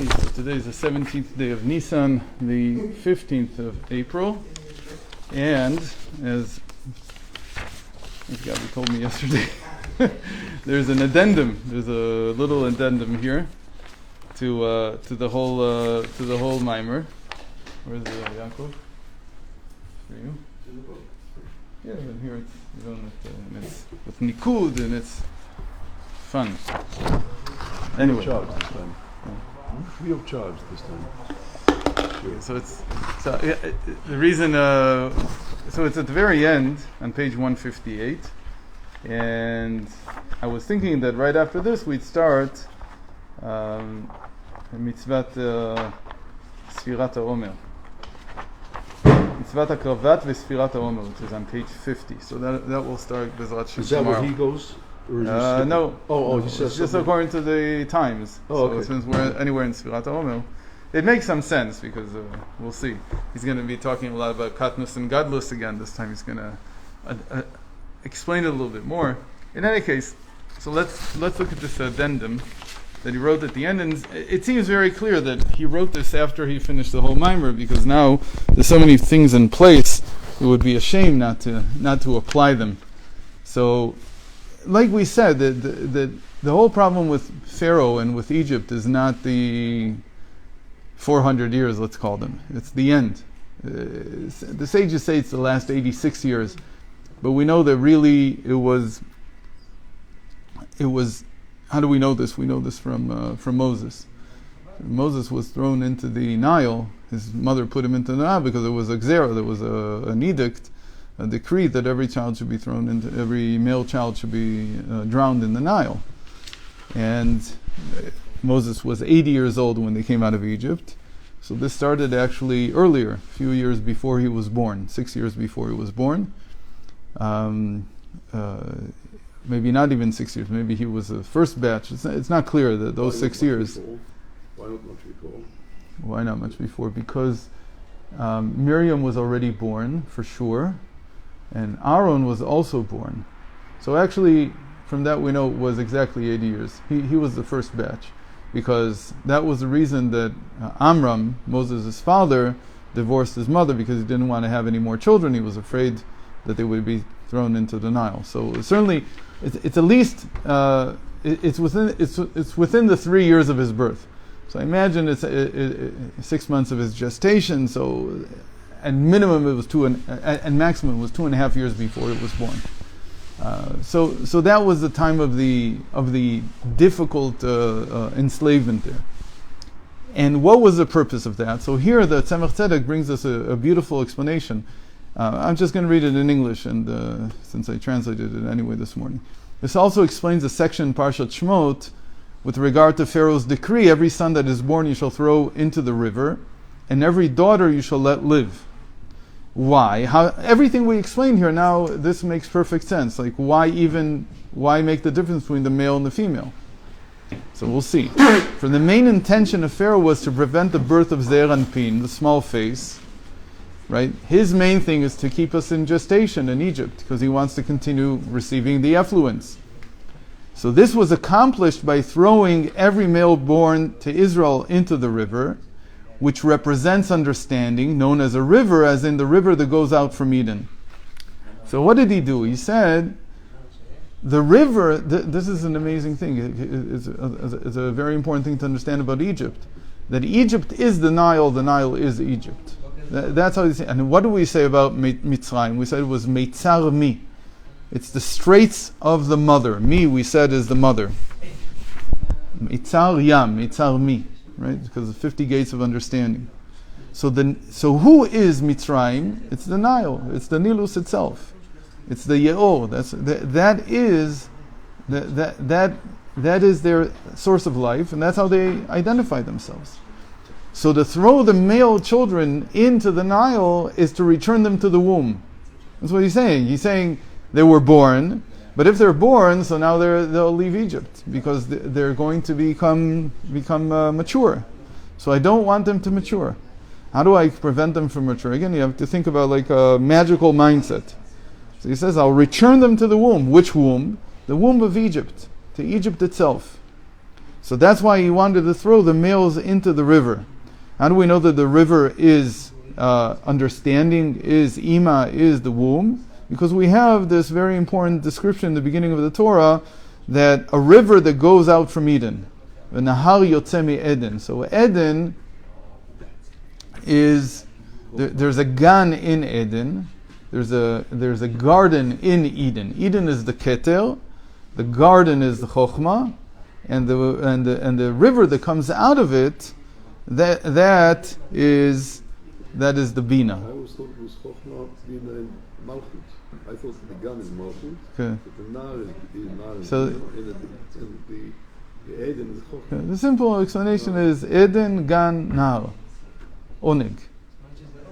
Okay, so today is the 17th day of Nisan, the 15th of April, and as Gabi told me yesterday, there's an addendum. There's a little addendum here to the whole mimer. Where's the Yaakov? For you? Yeah, but here it's and it's with nikud and it's fun. Anyway. We have charged this time. The reason. So it's at the very end on page 158, and I was thinking that right after this we'd start mitzvat Sfirat HaOmer, mitzvat HaKravat v'Sfirat HaOmer, which is on page 50. So that will start Bezrat Hashem Is that tomorrow. where he goes? Or is No. He says it's just something. according to the times. Okay. Since we're anywhere in Sfirat HaOmer, it makes some sense because we'll see. He's going to be talking a lot about Katnus and Gadlus again. This time he's going to explain it a little bit more. In any case, so let's look at this addendum that he wrote at the end, and it seems very clear that he wrote this after he finished the whole mimer, because now there's so many things in place. It would be a shame not to apply them. So, like we said, the whole problem with Pharaoh and with Egypt is not the 400 years, let's call them. It's the end. The sages say it's the last 86 years, but we know that really it was. How do we know this? We know this from Moses. Moses was thrown into the Nile. His mother put him into the Nile because it was a ze'ir. There was an edict, a decree that every male child should be drowned in the Nile. And Moses was 80 years old when they came out of Egypt. So this started actually earlier, a few years before he was born, 6 years before he was born. Maybe not even 6 years, maybe he was the first batch. It's not clear that those 6 years. Why not much before? Why not much before? Because Miriam was already born, for sure, and Aaron was also born. So actually, from that we know it was exactly 80 years. He was the first batch, because that was the reason that Amram, Moses' father, divorced his mother, because he didn't want to have any more children. He was afraid that they would be thrown into the Nile. So certainly, it's at least it's within the 3 years of his birth. So I imagine it's 6 months of his gestation. So, and minimum it was and maximum it was 2.5 years before it was born. So that was the time of the difficult enslavement there. And what was the purpose of that? So here the Tzemach Tzedek brings us a beautiful explanation. I'm just going to read it in English, and since I translated it anyway this morning. This also explains a section in parashat Shemot with regard to Pharaoh's decree: every son that is born you shall throw into the river, and every daughter you shall let live. Why? Everything we explained here now, this makes perfect sense. Like, why make the difference between the male and the female? So we'll see. For the main intention of Pharaoh was to prevent the birth of ze'ir anpin, the small face. Right? His main thing is to keep us in gestation in Egypt, because he wants to continue receiving the effluence. So this was accomplished by throwing every male born to Israel into the river, which represents understanding, known as a river, as in the river that goes out from Eden. So what did he do? He said, the river, this is an amazing thing. It's a very important thing to understand about Egypt. That Egypt is the Nile is Egypt. That's how he say. And what do we say about Mitzrayim? We said it was Meitzar Mi. It's the straits of the mother. Mi, we said, is the mother. Meitzar Yam, Meitzar Mi. Right? Because of 50 gates of understanding. So who is Mitzrayim? It's the Nile. It's the Nilus itself. It's the Ye'or. That is their source of life, and that's how they identify themselves. So to throw the male children into the Nile is to return them to the womb. That's what he's saying. He's saying they were born, but if they're born, so now they'll leave Egypt, because they're going to become mature. So I don't want them to mature. How do I prevent them from maturing? Again, you have to think about like a magical mindset. So he says, I'll return them to the womb. Which womb? The womb of Egypt, to Egypt itself. So that's why he wanted to throw the males into the river. How do we know that the river is understanding, is Imma, is the womb? Because we have this very important description in the beginning of the Torah that a river that goes out from Eden. Nahar yotze mi Eden. So Eden is, there's a gan in Eden, there's a garden in Eden. Eden is the Keter, the garden is the Chokhmah, and the river that comes out of it, that is the Bina. I always thought it was Chokhmah, Bina, and Malchut. I thought that the gun is Malchut, Okay. but the Nile is Nile. So- and the Eden is Chokhmah. The simple explanation is Eden, Gan, Nile, Onig.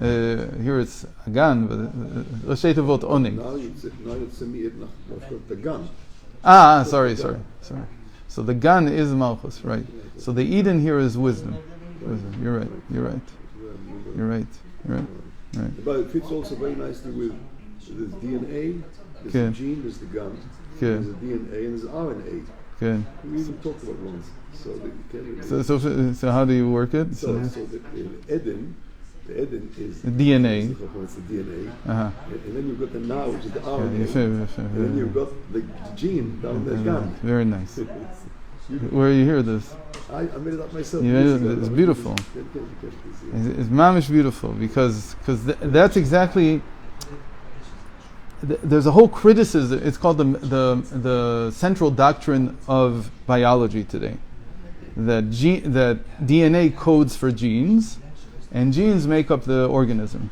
Here it's a Gan, but Roshei Tevot Onig. Now it's semi-Eden, I've got the gun. Sorry. So the Gan is Malchus, right? So the Eden here is wisdom. Wisdom. You're right. But it fits also very nicely with there's DNA, there's Okay. the gene, there's the gun, Okay. there's the DNA, and there's RNA. Good. We even talked about once. So the So how do you work it? so the Eden is The DNA. It's the DNA, Uh-huh. and then you've got the now, which is the Yeah, RNA, and then you've got the gene down the gun. Very nice. Where you hear this? I made it up myself. Yeah, years ago. it's beautiful. Yeah. It's mamish beautiful because that's exactly. There's a whole criticism. It's called the central doctrine of biology today. That DNA codes for genes, and genes make up the organism.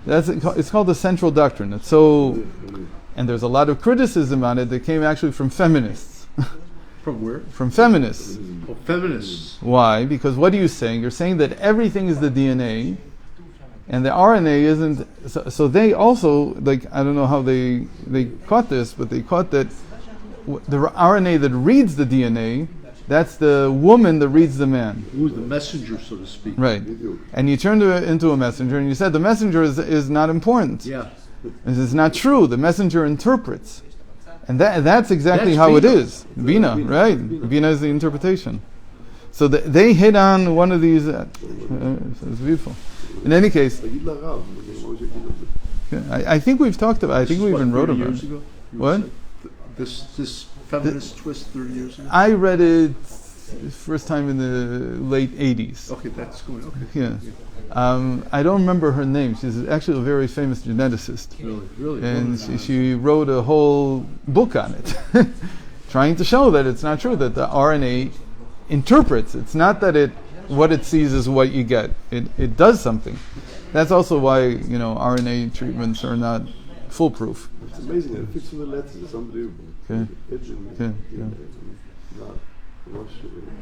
It's called the central doctrine. And there's a lot of criticism on it that came actually from feminists. From where? From feminists. Oh, feminists. Why? Because what are you saying? You're saying that everything is the DNA, and the RNA isn't. So they also, I don't know how they caught this, but they caught that the RNA that reads the DNA, that's the woman that reads the man. Who's the messenger, so to speak? Right. And you turned it into a messenger, and you said the messenger is not important. Yeah. This is not true. The messenger interprets. And that's exactly That's how it Bina. is. Bina, right? Bina is the interpretation. So they hit on one of these. So it's beautiful. In any case, I think we've talked about. I think we even wrote about years it. ago. You What? said this feminist twist 30 years ago. I read it first time in the late '80s. Okay, that's going. Okay. Yeah. I don't remember her name. She's actually a very famous geneticist. Really. And she wrote a whole book on it, trying to show that it's not true, that the RNA interprets. It's not that what it sees is what you get. It does something. That's also why, RNA treatments are not foolproof. It's amazing. It fits with the letters. It's unbelievable. Okay. Yeah.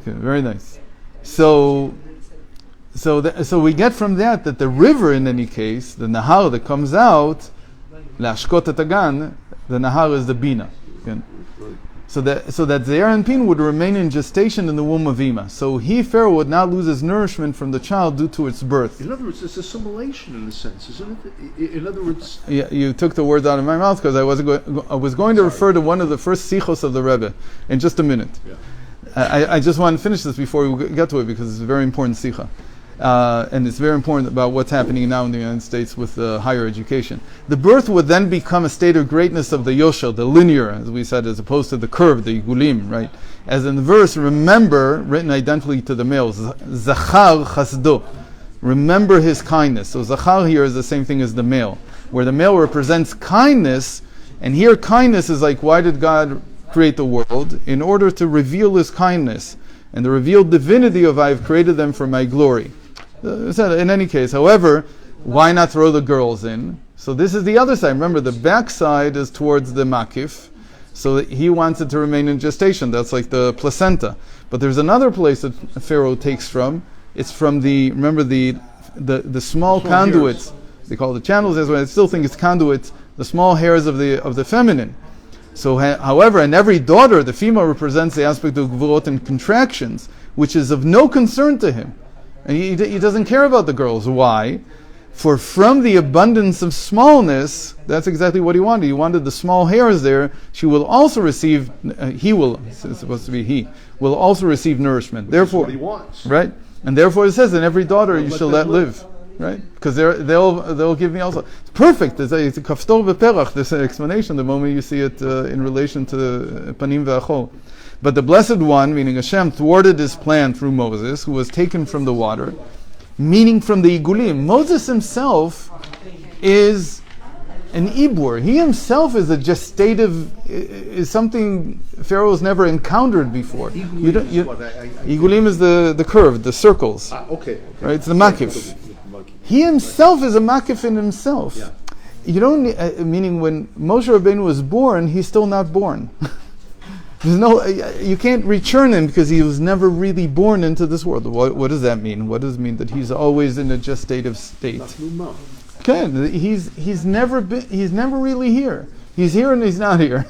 Okay, very nice. So we get from that the river, in any case, the Nahar that comes out, Lashkot et Hagan, the Nahar is the Bina. Okay. So that ze'ir and anpin would remain in gestation in the womb of Imma. So Pharaoh, would not lose his nourishment from the child due to its birth. In other words, it's assimilation in a sense, isn't it? In other words, Yeah, you took the words out of my mouth because I was going to refer to one of the first sichos of the Rebbe in just a minute. Yeah. I just want to finish this before we get to it because it's a very important sicha. And it's very important about what's happening now in the United States with higher education. The birth would then become a state of greatness of the Yosher, the linear, as we said, as opposed to the curve, the Iggulim, right? As in the verse, remember, written identically to the males, Zachar Chasdo, remember his kindness. So Zachar here is the same thing as the male, where the male represents kindness, and here kindness is like, why did God create the world? In order to reveal his kindness and the revealed divinity of I have created them for my glory. In any case, however, why not throw the girls in? So this is the other side. Remember, the back side is towards the makif, so that he wants it to remain in gestation. That's like the placenta. But there's another place that Pharaoh takes from. It's from the small conduits. They call it the channels. That's why I still think it's conduits. The small hairs of the feminine. So, however, in every daughter, the female represents the aspect of gvurot and contractions, which is of no concern to him. And he doesn't care about the girls. Why? For from the abundance of smallness, that's exactly what he wanted. He wanted the small hairs there. She will also receive, it's supposed to be he, will also receive nourishment. Therefore, what he wants. Right? And therefore it says, in every daughter you shall let live. Right? Because they'll give me also. It's perfect. It's a kaftor beperach, this explanation, the moment you see it in relation to panim ve'achol. But the Blessed One, meaning Hashem, thwarted his plan through Moses, who was taken from the water, meaning from the Iggulim. Moses himself is an ibur. He himself is a gestative, is something Pharaoh's never encountered before. Iggulim is the curve, the circles. Okay. Right? It's the makif. He himself is a makif in himself. Yeah. You don't, meaning when Moshe Rabbeinu was born, he's still not born. You can't return him because he was never really born into this world. What does that mean? What does it mean that he's always in a gestative state? Okay, he's never really here. He's here and he's not here.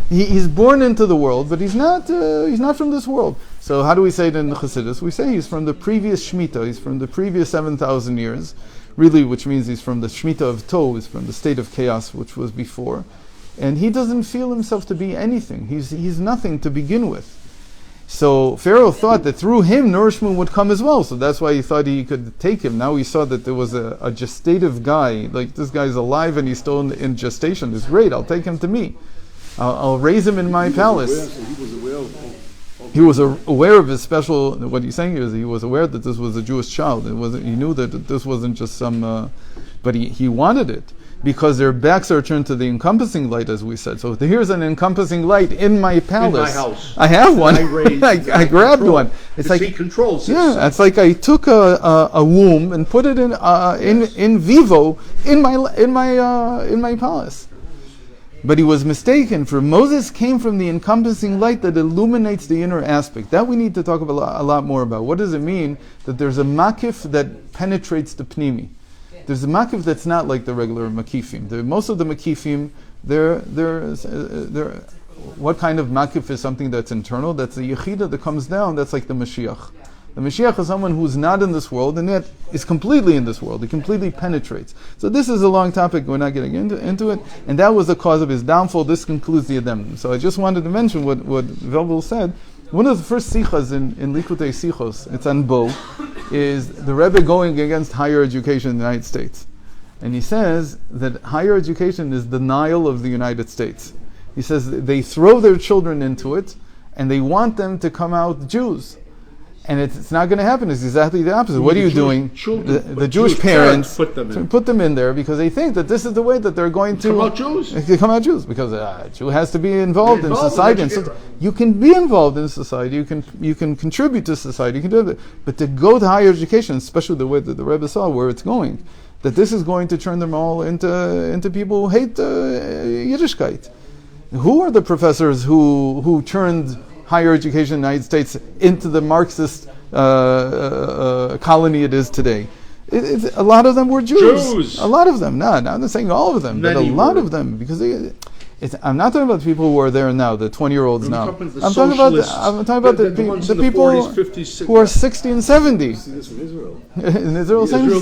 He's born into the world, but he's not from this world. So how do we say it in the Chassidus? We say he's from the previous Shemitah. He's from the previous 7,000 years, really, which means he's from the Shemitah of Toh. He's from the state of chaos, which was before. And he doesn't feel himself to be anything. He's nothing to begin with. So Pharaoh thought that through him nourishment would come as well. So that's why he thought he could take him. Now he saw that there was a gestative guy, like this guy's alive and he's still in gestation. It's great. I'll take him to me. I'll raise him in my palace. He was aware of his special. What he's saying is he was aware that this was a Jewish child. He knew that this wasn't just some. But he wanted it. Because their backs are turned to the encompassing light, as we said. So here's an encompassing light in my palace. In my house. I have one. I grabbed control. one. It's like he controls it. Yeah, it's like I took a womb and put it in vivo in my palace. But he was mistaken. For Moses came from the encompassing light that illuminates the inner aspect. That we need to talk about a lot more about. What does it mean that there's a makif that penetrates the pnimi? There's a makif that's not like the regular makifim. Most of the makifim, what kind of makif is something that's internal? That's the yechida that comes down. That's like the Mashiach. The Mashiach is someone who's not in this world and yet is completely in this world. He completely penetrates. So this is a long topic. We're not getting into it. And that was the cause of his downfall. This concludes the addendum. So I just wanted to mention what Velvel said. One of the first sichas in Likutei Sichos, it's on Bo, is the Rebbe going against higher education in the United States. And he says that higher education is the Nile of the United States. He says they throw their children into it and they want them to come out Jews. And it's not going to happen. It's exactly the opposite. What are you doing? The Jewish parents put them in there because they think that this is the way that they're going to come out Jews. Come out Jews because a Jew has to be involved in society. And so you can be involved in society. You can contribute to society. You can do that. But to go to higher education, especially the way that the Rebbe saw where it's going, that this is going to turn them all into people who hate Yiddishkeit. Who are the professors who turned higher education in the United States into the Marxist colony it is today? A lot of them were Jews. A lot of them. No, I'm not saying all of them, but a lot of them. Because I'm not talking about the people who are there now, the 20-year-olds now. I'm talking about the people 40s, 50s, who are 60 and 70. See this in Israel. In Israel, same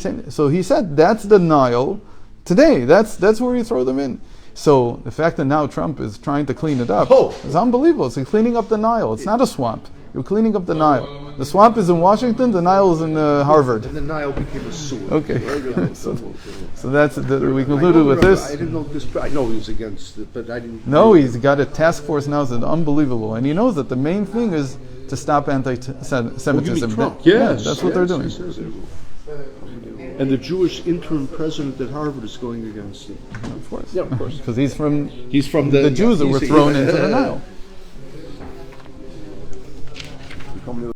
thing. So he said that's the Nile today. That's where you throw them in. So the fact that now Trump is trying to clean it up is unbelievable. It's cleaning up the Nile. It's not a swamp. You're cleaning up the Nile. The swamp is in Washington. The Nile is in Harvard. And the Nile became a sewer. Okay. so that's we concluded with this. I didn't know this. I know he was against it, but I didn't. No, he's got a task force now that's unbelievable, and he knows that the main thing is to stop anti-Semitism. That's what they're doing. And the Jewish interim president at Harvard is going against it. Of course. Yeah, of course. Because he's from the Jews that were thrown into the Nile.